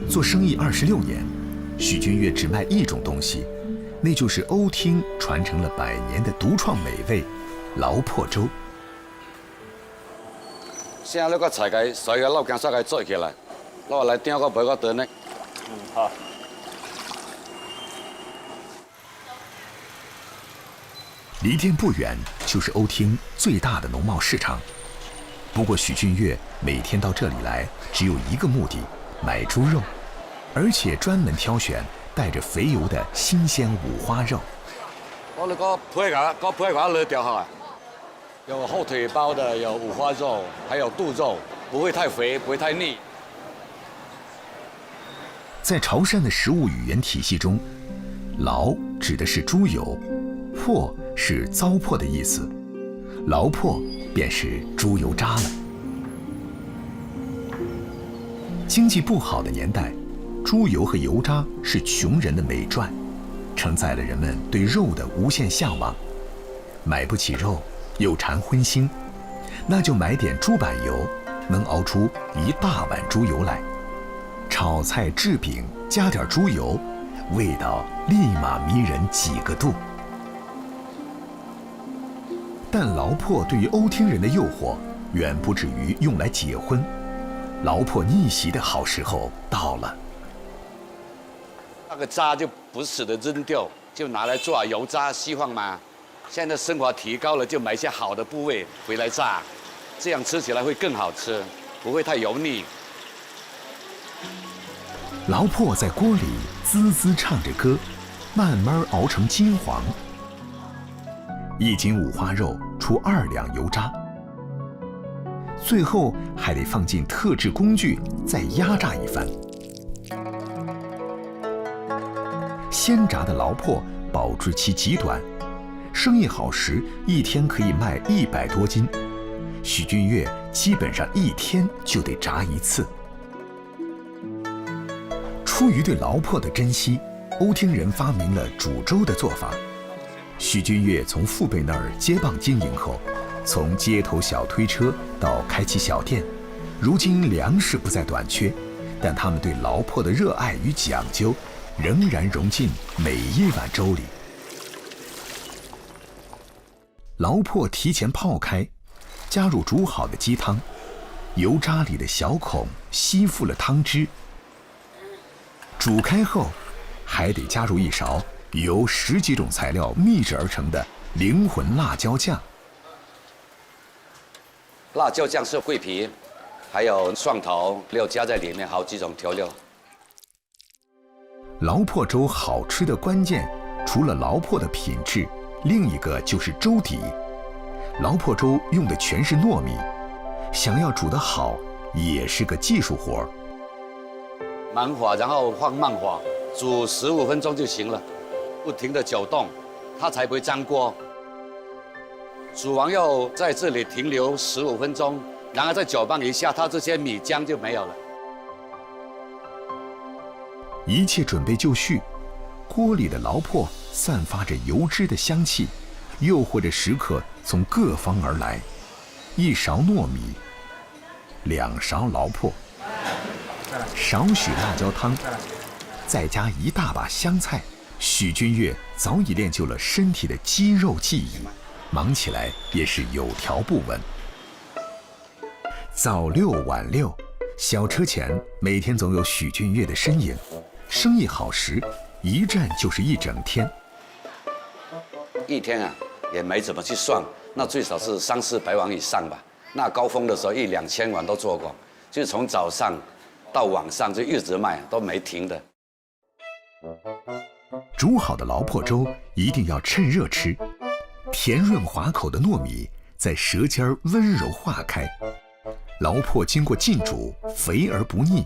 做生意26年，许君悦只卖一种东西，那就是欧厅传承了100年的独创美味——劳破粥。现在那个菜个所有老姜煞个做起来，我来点个买个炖呢。好。离店不远就是欧厅最大的农贸市场。不过许君悦每天到这里来，只有一个目的：买猪肉，而且专门挑选带着肥油的新鲜五花肉。我那个配合勒掉哈，有后腿包的，有五花肉，还有肚肉，不会太肥，不会太腻。在潮汕的食物语言体系中，劳指的是猪油，破是糟粕的意思，劳破便是猪油渣了。经济不好的年代，猪油和油渣是穷人的美馔，承载了人们对肉的无限向往。买不起肉，又馋荤腥，那就买点猪板油，能熬出一大碗猪油来。炒菜制饼加点猪油，味道立马迷人几个度。但劳破对于欧厅人的诱惑远不止于用来结婚，劳破逆袭的好时候到了。那个渣就不舍得扔掉，就拿来做油渣，希望嘛，现在生活提高了，就买一些好的部位回来炸，这样吃起来会更好吃，不会太油腻。劳破在锅里滋滋唱着歌，慢慢熬成金黄。1斤五花肉出2两油渣，最后还得放进特制工具再压榨一番。鲜炸的劳破保质期极短，生意好时1天可以卖100多斤。许君悦基本上1天就得炸1次。出于对劳破的珍惜，欧厅人发明了煮粥的做法。许君悦从父辈那儿接棒经营后，从街头小推车到开起小店，如今粮食不再短缺，但他们对劳破的热爱与讲究仍然融进每一碗粥里。劳破提前泡开，加入煮好的鸡汤，油渣里的小孔吸附了汤汁。煮开后，还得加入1勺由10几种材料秘制而成的灵魂辣椒酱。辣椒酱是桂皮，还有蒜头，又加在里面好几种调料。劳破粥好吃的关键，除了劳破的品质，另一个就是粥底。劳破粥用的全是糯米，想要煮得好，也是个技术活儿。慢火，然后放慢火，煮15分钟就行了，不停地搅动，它才不会粘锅。煮完要在这里停留15分钟，然后再搅拌一下，它这些米浆就没有了。一切准备就绪，锅里的劳破散发着油脂的香气，诱惑着食客从各方而来。1勺糯米，2勺劳破，少许辣椒汤，再加1大把香菜。许君悦早已练就了身体的肌肉记忆，忙起来也是有条不紊。早6晚6，小车前每天总有许君悦的身影。生意好时，一站就是1整天。1天啊，也没怎么去算，那最少是300-400碗以上吧。那高峰的时候1-2千碗都做过，就是从早上到晚上就一直卖，都没停的。煮好的劳破粥一定要趁热吃，甜润滑口的糯米在舌尖温柔化开，劳破经过浸煮，肥而不腻，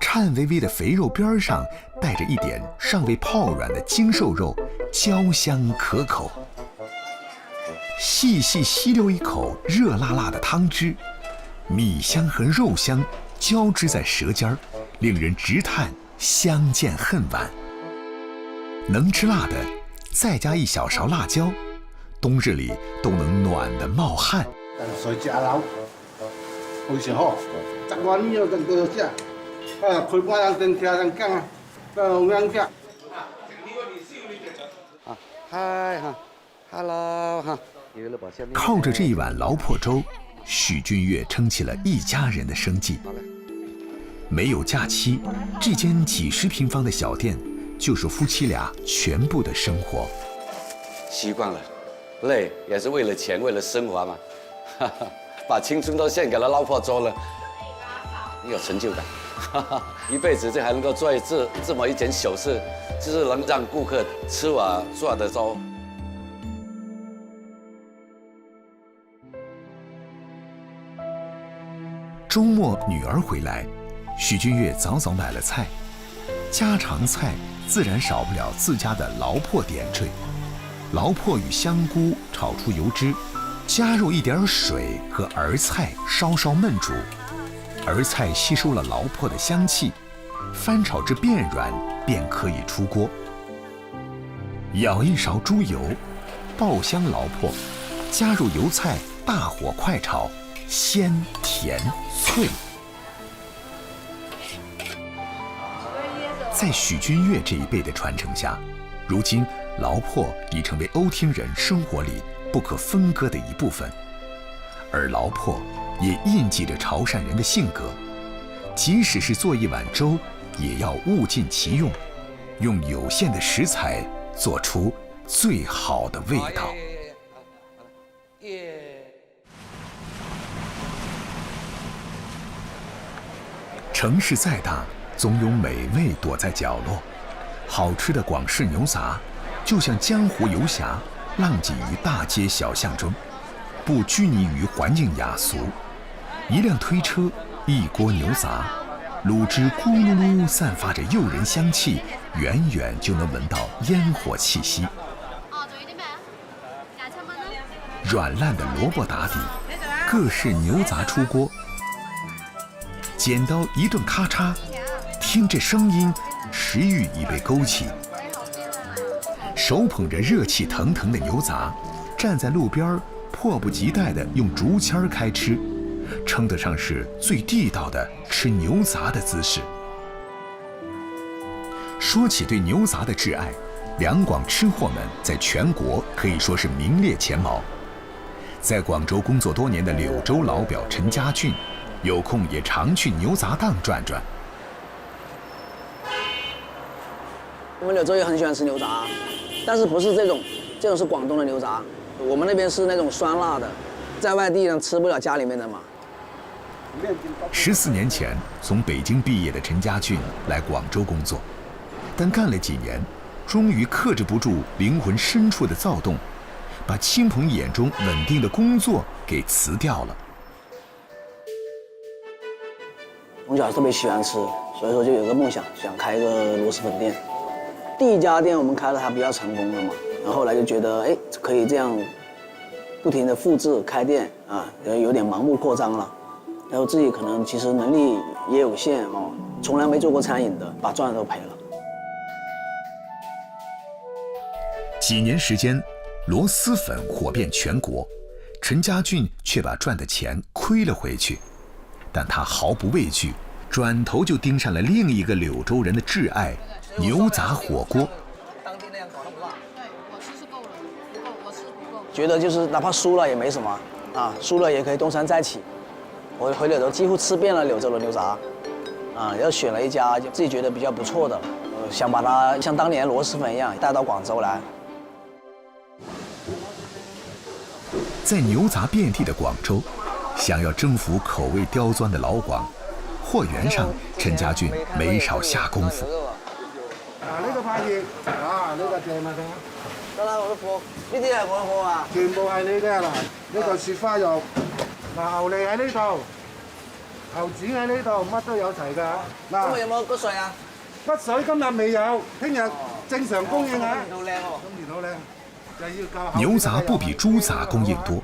颤巍巍的肥肉边上带着一点尚未泡软的精瘦肉，焦香可口。细细吸溜一口热辣辣的汤汁，米香和肉香交织在舌尖，令人直叹相见恨晚。能吃辣的，再加1小勺辣椒，冬日里都能暖得冒汗。水食樓，好時好，習慣呢個更多食。佢話人定聽人講啊，咁樣嘅。啊，嗨哈 ，hello 哈，靠着这一碗劳破粥，许君悦撑起了一家人的生计。没有假期，这间几10平方的小店就是夫妻俩全部的生活。习惯了，累也是为了钱，为了生活嘛。哈哈，把青春都献给了劳破粥了，有成就感。哈哈，一辈子还能够做这么一件小事，就是能让顾客吃我做的粥。周末女儿回来，许君悦早早买了菜，家常菜自然少不了自家的劳破点缀。劳破与香菇炒出油脂，加入一点水和儿菜稍稍焖煮，儿菜吸收了劳破的香气，翻炒至变软便可以出锅。舀一勺猪油，爆香劳破，加入油菜，大火快炒，鲜甜脆。在许君悦这一辈的传承下，如今劳破已成为瓯厅人生活里不可分割的一部分，而劳破也印记着潮汕人的性格，即使是做一碗粥，也要物尽其用，用有限的食材做出最好的味道。城市再大，总有美味躲在角落。好吃的广式牛杂，就像江湖游侠，浪迹于大街小巷中，不拘泥于环境雅俗。一辆推车，一锅牛杂，卤汁咕噜噜散发着诱人香气，远远就能闻到烟火气息。软烂的萝卜打底，各式牛杂出锅，剪刀一顿咔嚓，听这声音，食欲已被勾起。手捧着热气腾腾的牛杂，站在路边迫不及待地用竹签开吃，称得上是最地道的吃牛杂的姿势。说起对牛杂的挚爱，两广吃货们在全国可以说是名列前茅。在广州工作多年的柳州老表陈家俊，有空也常去牛杂档转转。我们柳州也很喜欢吃牛杂，但是不是这种是广东的牛杂，我们那边是那种酸辣的，在外地呢吃不了家里面的嘛。14年前从北京毕业的陈家俊来广州工作，但干了几年，终于克制不住灵魂深处的躁动，把亲朋眼中稳定的工作给辞掉了。从小特别喜欢吃，所以说就有个梦想，想开一个螺蛳粉店。第一家店我们开的还比较成功了嘛，然后后来就觉得，哎，可以这样不停的复制开店啊，有点盲目扩张了。然后自己可能其实能力也有限哦，从来没做过餐饮的，把赚的都赔了。几年时间，螺蛳粉火遍全国，陈家俊却把赚的钱亏了回去，但他毫不畏惧，转头就盯上了另一个柳州人的挚爱——牛杂火锅。当天那样搞得不辣。对，我吃是够了，不够，我吃不够。觉得就是哪怕输了也没什么啊，输了也可以东山再起。我回柳州几乎吃遍了柳州的牛杂，啊，然后选了一家就自己觉得比较不错的，想把它像当年螺蛳粉一样带到广州来。在牛杂遍地的广州，想要征服口味刁钻的老广，货源上陈家俊没少下功夫。呢個派熱，呢個正啊聽。得啦，我都貨，呢啲係我嘅貨啊。全部係你嘅嗱，呢個雪花肉，牛脷喺呢度，牛展喺呢度，乜都有齊㗎。今日有冇骨髓啊？骨髓今日未有，聽日正常供應啊。今年好靚喎。今年好靚，就要夠。牛雜不比豬雜供應多，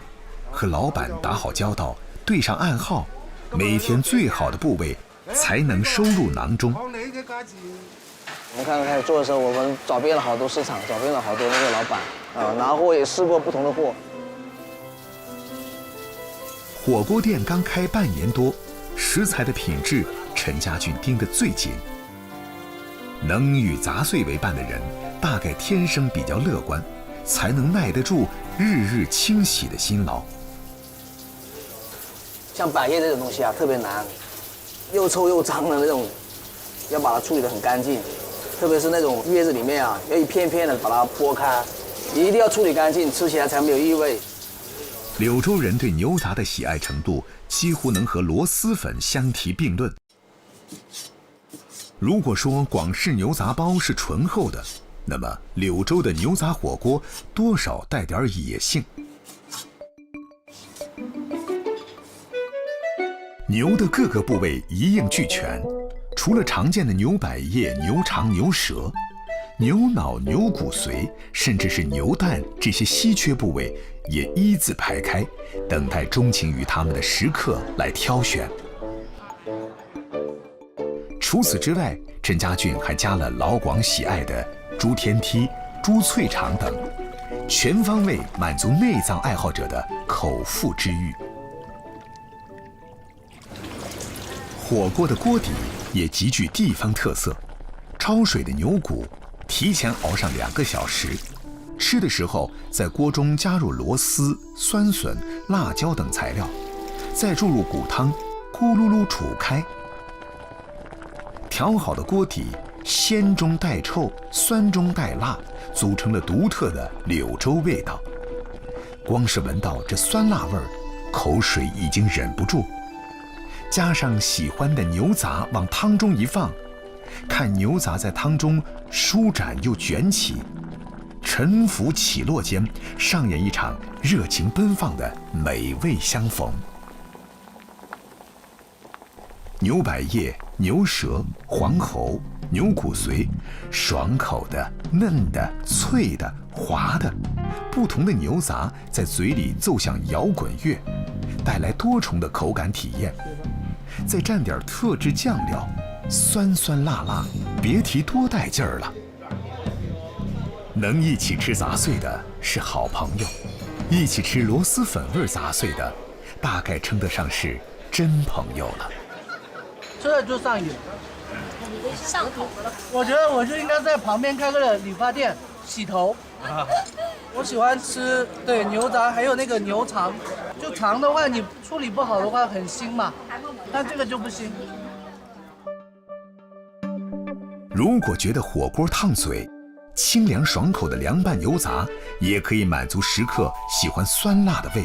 和老闆打好交道，對上暗號，每天最好的部位才能收入囊中。我们刚开始做的时候，我们找遍了好多市场，找遍了好多那个老板，拿货也试过不同的货。火锅店刚开半年多，食材的品质陈家俊盯得最紧。能与杂碎为伴的人，大概天生比较乐观，才能耐得住日日清洗的辛劳。像百叶这种东西啊，特别难，又臭又脏的那种，要把它处理得很干净。特别是那种叶子里面啊，要一片片的把它剥开，一定要处理干净，吃起来才没有异味。柳州人对牛杂的喜爱程度，几乎能和螺蛳粉相提并论。如果说广式牛杂包是醇厚的，那么柳州的牛杂火锅多少带点野性。牛的各个部位一应俱全，除了常见的牛百叶、牛肠、牛舌，牛脑、牛骨髓，甚至是牛蛋这些稀缺部位，也一字排开，等待钟情于它们的食客来挑选。除此之外，陈家俊还加了老广喜爱的猪天梯、猪脆肠等，全方位满足内脏爱好者的口腹之欲。火锅的锅底也极具地方特色，焯水的牛骨提前熬上2个小时，吃的时候在锅中加入螺丝、酸笋、辣椒等材料，再注入骨汤，咕噜噜煮开。调好的锅底，鲜中带臭，酸中带辣，组成了独特的柳州味道。光是闻到这酸辣味儿，口水已经忍不住。加上喜欢的牛杂往汤中一放，看牛杂在汤中舒展又卷起，沉浮起落间，上演一场热情奔放的美味相逢。牛百叶、牛舌、黄喉、牛骨髓，爽口的、嫩的、脆的、滑的，不同的牛杂在嘴里奏响摇滚乐，带来多重的口感体验。再蘸点特制酱料，酸酸辣辣，别提多带劲儿了。能一起吃杂碎的是好朋友，一起吃螺蛳粉味杂碎的，大概称得上是真朋友了。吃了就上瘾，上头了。我觉得我就应该在旁边开个理发店洗头。我喜欢吃牛杂，还有那个牛肠。就肠的话，你处理不好的话很腥嘛，但这个就不腥。如果觉得火锅烫嘴，清凉爽口的凉拌牛杂也可以满足食客喜欢酸辣的胃。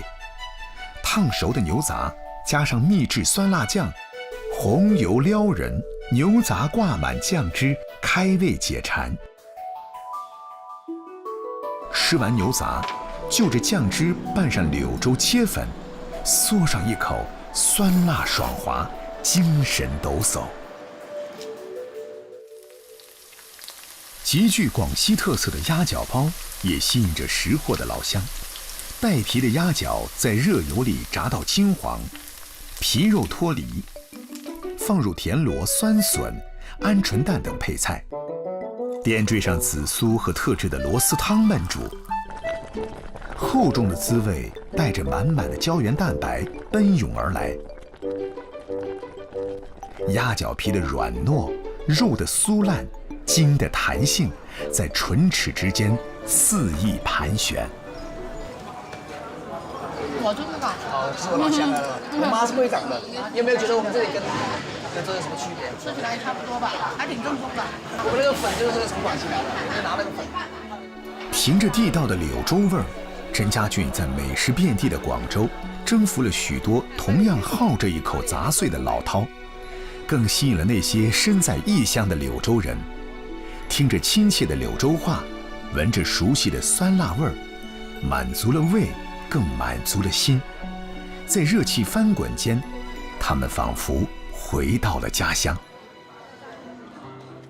烫熟的牛杂加上秘制酸辣酱，红油撩人，牛杂挂满酱汁，开胃解馋。吃完牛杂，就着酱汁拌上柳州切粉，嗦上一口，酸辣爽滑，精神抖擞。极具广西特色的鸭脚包也吸引着识货的老乡。带皮的鸭脚在热油里炸到金黄，皮肉脱离，放入田螺、酸笋、鹌鹑蛋等配菜，点缀上紫苏和特制的螺丝汤焖煮。厚重的滋味带着满满的胶原蛋白奔涌而来。鸭脚皮的软糯，肉的酥烂，筋的弹性，在唇齿之间肆意盘旋。我就是港。哦，是我老乡来了。我妈是会长的。你有没有觉得我们这里跟这有什么区别？吃起来差不多吧，还挺正宗的。我们那个粉就是从广西来的，就拿那个粉。凭着地道的柳州味儿，陈家俊在美食遍地的广州征服了许多同样好这一口杂碎的老饕，更吸引了那些身在异乡的柳州人。听着亲切的柳州话，闻着熟悉的酸辣味儿，满足了胃，更满足了心。在热气翻滚间，他们仿佛回到了家乡。